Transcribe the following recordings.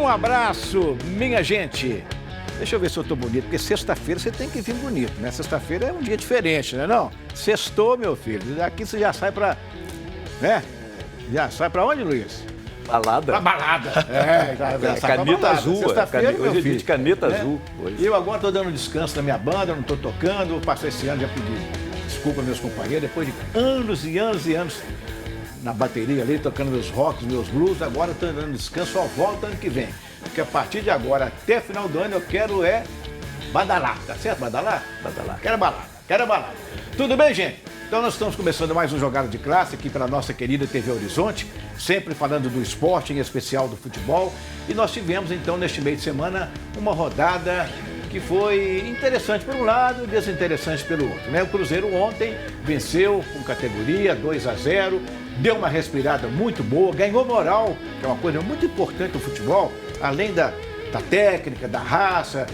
abraço, minha gente. Deixa eu ver se eu tô bonito, porque sexta-feira você tem que vir bonito, né? Sexta-feira é um dia diferente, né não? Sextou, meu filho. Daqui você já sai pra... né? Já sai pra onde, Luiz? Balada? Pra balada. Já sai caneta pra balada. azul. Sexta-feira, meu Hoje é dia filho, de caneta né? azul. Eu agora tô dando descanso na minha banda, não tô tocando. Passei esse ano, já pedi desculpa aos meus companheiros, depois de anos e anos e anos na bateria ali, tocando meus rocks, meus blues. Agora tô dando descanso, só volto ano que vem. Porque a partir de agora, até final do ano, eu quero badalar. Tá certo, badalar? Badalar. Quero balada. Tudo bem, gente? Então nós estamos começando mais um Jogada de Classe aqui pela nossa querida TV Horizonte, sempre falando do esporte, em especial do futebol. E nós tivemos então neste meio de semana uma rodada que foi interessante por um lado e desinteressante pelo outro, né? O Cruzeiro ontem venceu com categoria 2-0, deu uma respirada muito boa, ganhou moral, que é uma coisa muito importante no futebol, além da técnica, da raça,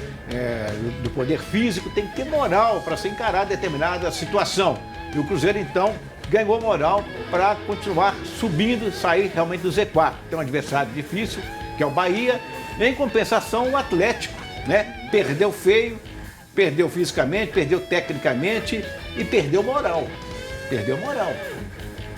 do poder físico, tem que ter moral para se encarar determinada situação. E o Cruzeiro, então, ganhou moral para continuar subindo, sair realmente do Z4. Tem um adversário difícil, que é o Bahia. Em compensação, o Atlético, né? Perdeu feio, perdeu fisicamente, perdeu tecnicamente e perdeu moral.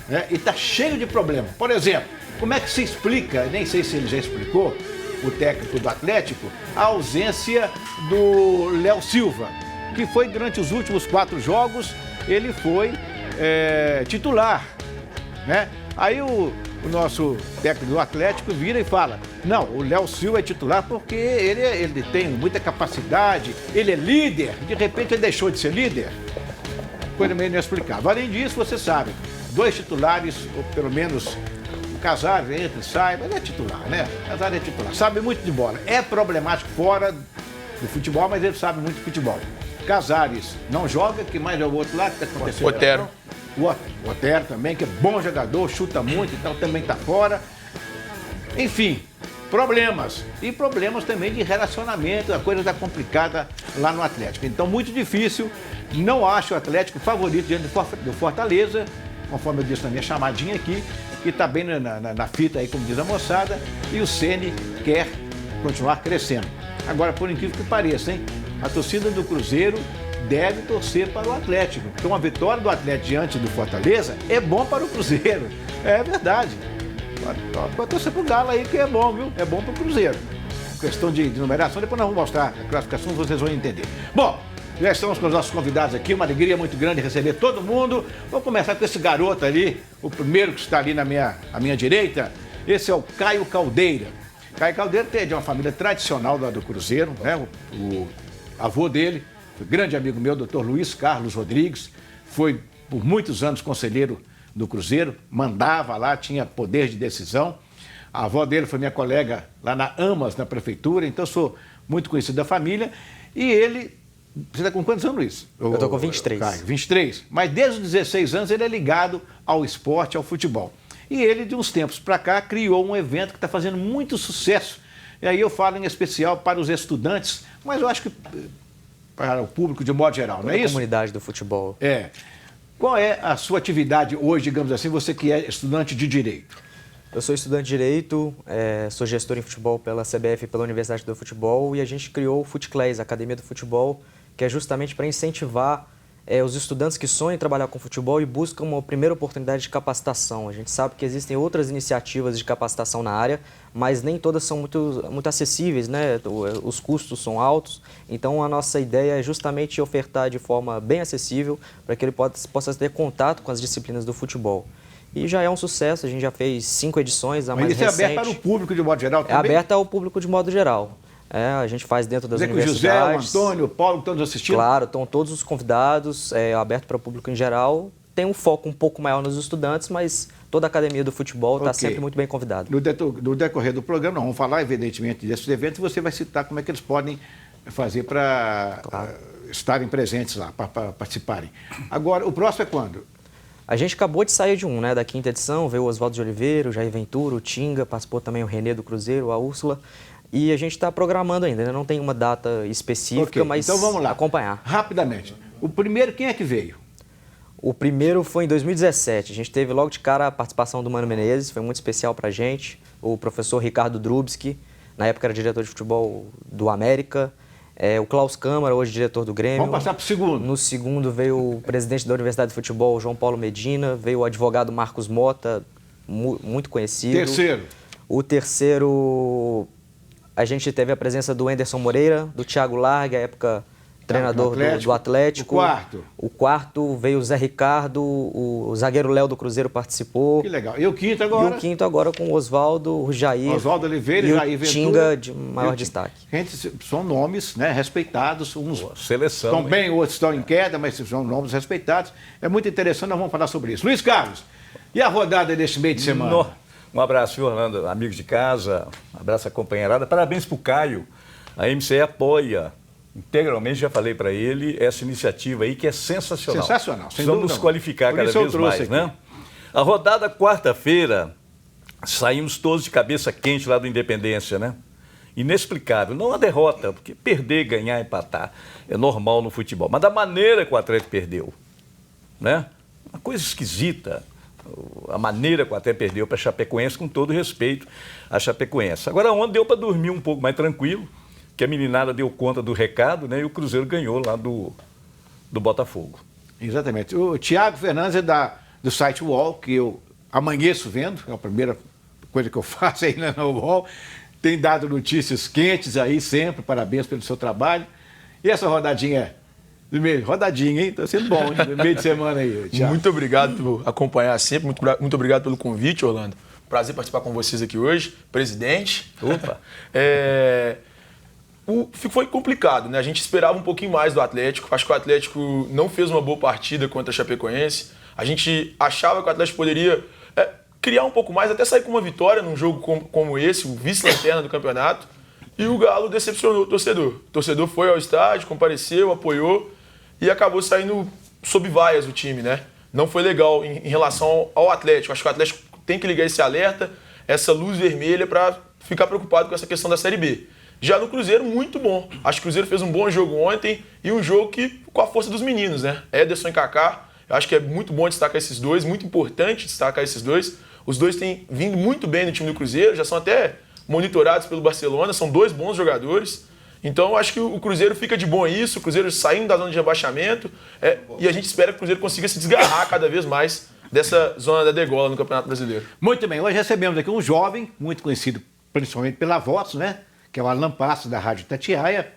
Né? E está cheio de problemas. Por exemplo, como é que se explica, nem sei se ele já explicou, o técnico do Atlético, a ausência do Léo Silva, que foi durante os últimos 4 jogos, ele foi titular, né? Aí o nosso técnico do Atlético vira e fala, não, o Léo Silva é titular porque ele tem muita capacidade, ele é líder, de repente ele deixou de ser líder. Coisa meio inexplicável. Além disso, você sabe, 2 titulares, ou pelo menos o Casares entra e sai, mas é titular, né? O Casares é titular, sabe muito de bola. É problemático fora do futebol, mas ele sabe muito de futebol. Casares não joga, que mais é o outro lá que está acontecendo? Otero. O Otero também, que é bom jogador, chuta muito, então também está fora. Enfim, problemas. E problemas também de relacionamento, a coisa está complicada lá no Atlético. Então, muito difícil. Não acho o Atlético favorito diante do Fortaleza, conforme eu disse na minha chamadinha aqui, que está bem na fita aí, como diz a moçada, e o Ceni quer continuar crescendo. Agora, por incrível que pareça, hein? A torcida do Cruzeiro deve torcer para o Atlético, porque uma vitória do Atlético diante do Fortaleza é bom para o Cruzeiro. É verdade. Pode torcer para o Galo aí, que é bom, viu? É bom para o Cruzeiro. Questão de numeração, depois nós vamos mostrar a classificação, vocês vão entender. Bom, já estamos com os nossos convidados aqui, uma alegria muito grande receber todo mundo. Vamos começar com esse garoto ali, o primeiro que está ali à minha direita. Esse é o Caio Caldeira. Caio Caldeira é de uma família tradicional do Cruzeiro, né? O avô dele foi grande amigo meu, Dr. Luiz Carlos Rodrigues, foi por muitos anos conselheiro do Cruzeiro, mandava lá, tinha poder de decisão. A avó dele foi minha colega lá na AMAS, na prefeitura, então sou muito conhecido da família. E ele, você está com quantos anos, Luiz? Eu estou com 23. Caio, 23. Mas desde os 16 anos ele é ligado ao esporte, ao futebol. E ele, de uns tempos para cá, criou um evento que está fazendo muito sucesso. E aí eu falo em especial para os estudantes, mas eu acho que para o público de modo geral, não é isso? A comunidade do futebol. É. Qual é a sua atividade hoje, digamos assim, você que é estudante de Direito? Eu sou estudante de Direito, sou gestor em futebol pela CBF e pela Universidade do Futebol, e a gente criou o FutClass, a Academia do Futebol, que é justamente para incentivar os estudantes que sonham em trabalhar com futebol e buscam uma primeira oportunidade de capacitação. A gente sabe que existem outras iniciativas de capacitação na área, mas nem todas são muito acessíveis, né? Os custos são altos, então a nossa ideia é justamente ofertar de forma bem acessível para que ele possa ter contato com as disciplinas do futebol. E já é um sucesso, a gente já fez 5 edições, a mais recente. Mas isso é aberto para o público de modo geral também? É aberto ao público de modo geral. A gente faz dentro das universidades. O José, o Antônio, o Paulo, todos assistindo? Claro, estão todos os convidados, aberto para o público em geral. Tem um foco um pouco maior nos estudantes, mas toda a academia do futebol está sempre muito bem convidada. No decorrer do programa, nós vamos falar, evidentemente, desses eventos, e você vai citar como é que eles podem fazer para estarem presentes lá, para participarem. Agora, o próximo é quando? A gente acabou de sair de né, da 5ª edição, veio o Oswaldo de Oliveira, o Jair Ventura, o Tinga, participou também o Renê do Cruzeiro, a Úrsula. E a gente está programando ainda, né? Não tem uma data específica, mas então vamos lá. Acompanhar. Rapidamente. O primeiro, quem é que veio? O primeiro foi em 2017. A gente teve logo de cara a participação do Mano Menezes, foi muito especial para a gente. O professor Ricardo Drubski, na época era diretor de futebol do América. O Klaus Câmara, hoje diretor do Grêmio. Vamos passar para o segundo. No segundo veio o presidente da Universidade de Futebol, João Paulo Medina. Veio o advogado Marcos Mota, muito conhecido. Terceiro. O terceiro, a gente teve a presença do Anderson Moreira, do Thiago Largue, à época treinador do Atlético. O quarto veio o Zé Ricardo, o zagueiro Léo do Cruzeiro participou. Que legal. E o quinto agora? E o quinto agora com o Oswaldo, o Jair. Oswaldo Oliveira e Jair Ventura. Tinga de maior destaque. Gente, são nomes, né, respeitados. Uns seleção, estão bem, outros estão em queda, mas são nomes respeitados. É muito interessante, nós vamos falar sobre isso. Luiz Carlos, e a rodada deste meio de semana? Um abraço, Orlando, amigos de casa, um abraço à companheirada. Parabéns para o Caio. A MCE apoia integralmente, já falei para ele, essa iniciativa aí que é sensacional. Sensacional, sem Precisamos dúvida. nos qualificar cada vez mais, né? A rodada quarta-feira, saímos todos de cabeça quente lá do Independência, né? Inexplicável, não a derrota, porque perder, ganhar, empatar é normal no futebol, mas da maneira que o Atlético perdeu, né? Uma coisa esquisita, a maneira que o Atlético perdeu para a Chapecoense, com todo respeito à Chapecoense. Agora ontem deu para dormir um pouco mais tranquilo, que a meninada deu conta do recado, né? E o Cruzeiro ganhou lá do Botafogo. Exatamente. O Thiago Fernandes é do site UOL, que eu amanheço vendo, é a primeira coisa que eu faço aí no UOL. Tem dado notícias quentes aí sempre, parabéns pelo seu trabalho. E essa rodadinha, rodadinha, hein? Tá sendo bom, hein? No meio de semana aí, Thiago. Muito obrigado por acompanhar sempre, muito obrigado pelo convite, Orlando. Prazer participar com vocês aqui hoje. Presidente. Opa! Foi complicado, né? A gente esperava um pouquinho mais do Atlético. Acho que o Atlético não fez uma boa partida contra a Chapecoense. A gente achava que o Atlético poderia criar um pouco mais, até sair com uma vitória num jogo como esse, o vice-lanterna do campeonato. E o Galo decepcionou o torcedor. O torcedor foi ao estádio, compareceu, apoiou e acabou saindo sob vaias o time, né? Não foi legal em relação ao Atlético. Acho que o Atlético tem que ligar esse alerta, essa luz vermelha para ficar preocupado com essa questão da Série B. Já no Cruzeiro, muito bom. Acho que o Cruzeiro fez um bom jogo ontem e um jogo que com a força dos meninos, né? Ederson e Kaká. Eu acho que é muito bom destacar esses dois, muito importante destacar esses dois. Os dois têm vindo muito bem no time do Cruzeiro, já são até monitorados pelo Barcelona, são dois bons jogadores. Então, eu acho que o Cruzeiro fica de bom isso, o Cruzeiro saindo da zona de rebaixamento, e a gente espera que o Cruzeiro consiga se desgarrar cada vez mais dessa zona da degola no Campeonato Brasileiro. Muito bem, hoje recebemos aqui um jovem, muito conhecido principalmente pela voz, né? Que é o Alan Passos, da Rádio Itatiaia,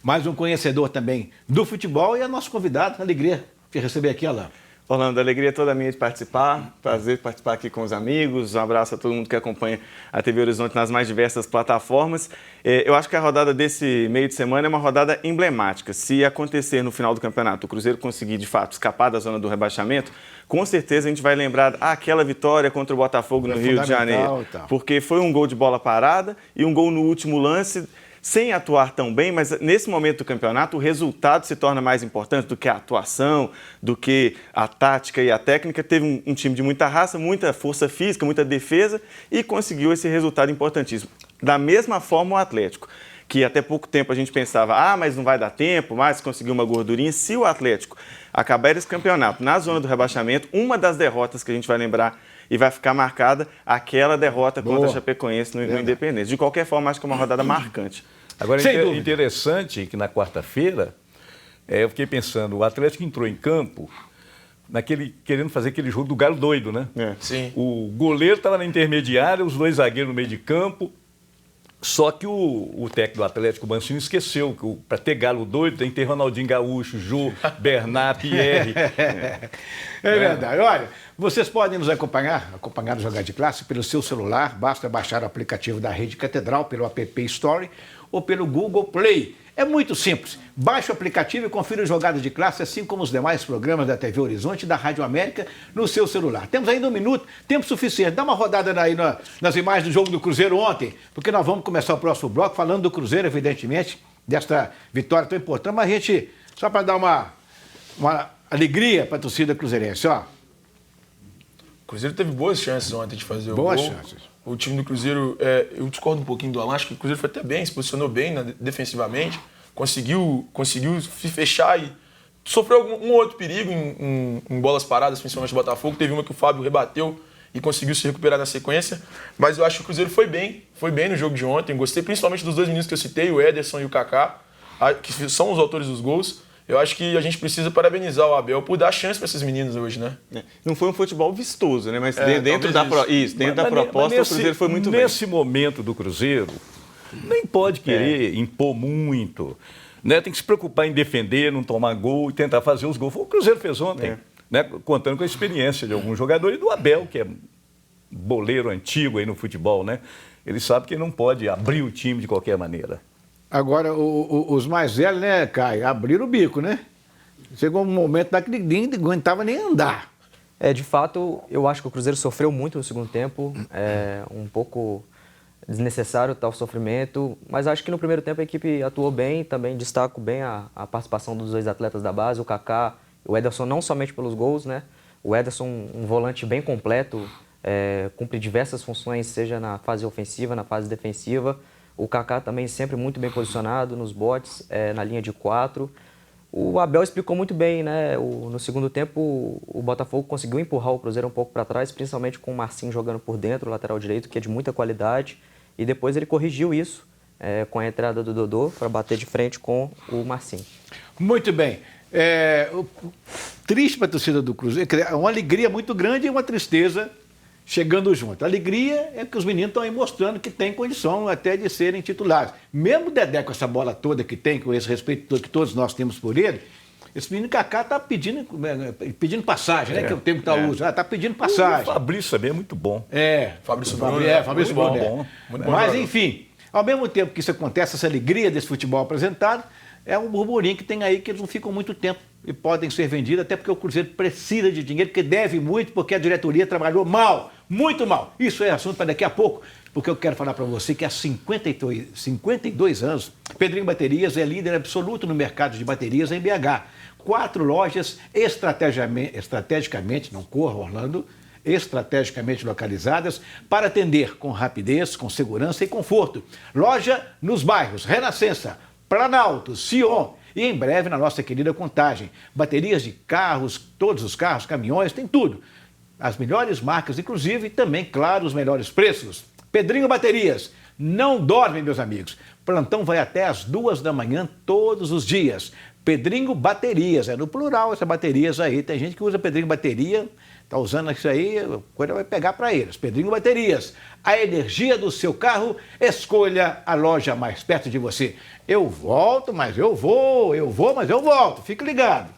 mais um conhecedor também do futebol e é nosso convidado. Alegria de receber aqui, Alan. Orlando, alegria toda minha de participar, prazer participar aqui com os amigos, um abraço a todo mundo que acompanha a TV Horizonte nas mais diversas plataformas. Eu acho que a rodada desse meio de semana é uma rodada emblemática. Se acontecer no final do campeonato, o Cruzeiro conseguir de fato escapar da zona do rebaixamento, com certeza a gente vai lembrar aquela vitória contra o Botafogo no Rio de Janeiro, porque foi um gol de bola parada e um gol no último lance, sem atuar tão bem, mas nesse momento do campeonato o resultado se torna mais importante do que a atuação, do que a tática e a técnica. Teve um time de muita raça, muita força física, muita defesa e conseguiu esse resultado importantíssimo. Da mesma forma o Atlético, que até pouco tempo a gente pensava, mas não vai dar tempo, mas conseguiu uma gordurinha. Se o Atlético acabar esse campeonato na zona do rebaixamento, uma das derrotas que a gente vai lembrar e vai ficar marcada aquela derrota contra a Chapecoense no Independência. De qualquer forma, acho que é uma rodada marcante. Agora, interessante que na quarta-feira, eu fiquei pensando, o Atlético entrou em campo querendo fazer aquele jogo do galo doido, né? Sim. O goleiro estava na intermediária, os dois zagueiros no meio de campo, só que o técnico do Atlético, o Mancini, esqueceu que para ter galo doido tem que ter Ronaldinho Gaúcho, Jô, Bernard, Pierre. É verdade. Olha, vocês podem nos acompanhar o Jogar de Classe pelo seu celular, basta baixar o aplicativo da Rede Catedral pelo App Store ou pelo Google Play. É muito simples. Baixe o aplicativo e confira o Jogada de Classe, assim como os demais programas da TV Horizonte e da Rádio América no seu celular. Temos ainda um minuto, tempo suficiente. Dá uma rodada aí nas imagens do jogo do Cruzeiro ontem, porque nós vamos começar o próximo bloco falando do Cruzeiro, evidentemente, desta vitória tão importante, mas a gente, só para dar uma alegria para a torcida cruzeirense, ó. O Cruzeiro teve boas chances ontem de fazer o gol. Boas chances. O time do Cruzeiro, eu discordo um pouquinho do Alan, acho que o Cruzeiro foi até bem, se posicionou bem defensivamente, conseguiu se fechar e sofreu um outro perigo em bolas paradas, principalmente o Botafogo. Teve uma que o Fábio rebateu e conseguiu se recuperar na sequência. Mas eu acho que o Cruzeiro foi bem no jogo de ontem. Gostei principalmente dos dois meninos que eu citei, o Ederson e o Kaká, que são os autores dos gols. Eu acho que a gente precisa parabenizar o Abel por dar chance para esses meninos hoje, né? Não foi um futebol vistoso, né? Mas dentro da proposta, o Cruzeiro foi muito bem. Nesse momento do Cruzeiro, nem pode querer impor muito. Né? Tem que se preocupar em defender, não tomar gol e tentar fazer os gols. Foi o que o Cruzeiro fez ontem, né? Contando com a experiência de alguns jogadores e do Abel, que é boleiro antigo aí no futebol, né? Ele sabe que não pode abrir o time de qualquer maneira. Agora, os mais velhos, né, Caio, abriram o bico, né? Chegou um momento lá que ninguém aguentava nem andar. De fato, eu acho que o Cruzeiro sofreu muito no segundo tempo, um pouco desnecessário tal sofrimento, mas acho que no primeiro tempo a equipe atuou bem, também destaco bem a participação dos dois atletas da base, o Kaká e o Ederson, não somente pelos gols, né? O Ederson, um volante bem completo, cumpre diversas funções, seja na fase ofensiva, na fase defensiva. O Kaká também sempre muito bem posicionado nos botes, na linha de 4. O Abel explicou muito bem, né? No segundo tempo, o Botafogo conseguiu empurrar o Cruzeiro um pouco para trás, principalmente com o Marcinho jogando por dentro, o lateral direito, que é de muita qualidade. E depois ele corrigiu isso com a entrada do Dodô para bater de frente com o Marcinho. Muito bem. Triste para a torcida do Cruzeiro, uma alegria muito grande e uma tristeza chegando junto. A alegria é que os meninos estão aí mostrando que tem condição até de serem titulares. Mesmo o Dedé com essa bola toda que tem, com esse respeito que todos nós temos por ele, esse menino Kaká está pedindo passagem, né? Que é o termo que está usando. Está pedindo passagem. O Fabrício também é muito bom. Fabrício bom. Mas, enfim, ao mesmo tempo que isso acontece, essa alegria desse futebol apresentado, é um burburinho que tem aí que eles não ficam muito tempo e podem ser vendidos, até porque o Cruzeiro precisa de dinheiro, porque deve muito, porque a diretoria trabalhou mal, muito mal. Isso é assunto para daqui a pouco, porque eu quero falar para você que há 52 anos, Pedrinho Baterias é líder absoluto no mercado de baterias em BH. 4 lojas estrategicamente, não corra, Orlando, estrategicamente localizadas para atender com rapidez, com segurança e conforto. Loja nos bairros Renascença, Planalto, Sion e em breve na nossa querida Contagem. Baterias de carros, todos os carros, caminhões, tem tudo. As melhores marcas, inclusive, e também, claro, os melhores preços. Pedrinho Baterias, não dorme, meus amigos. Plantão vai até às 2 da manhã todos os dias. Pedrinho Baterias, no plural essa baterias aí. Tem gente que usa Pedrinho Bateria, está usando isso aí, a coisa vai pegar para eles. Pedrinho Baterias, a energia do seu carro, escolha a loja mais perto de você. Eu volto, mas eu vou, mas eu volto. Fique ligado.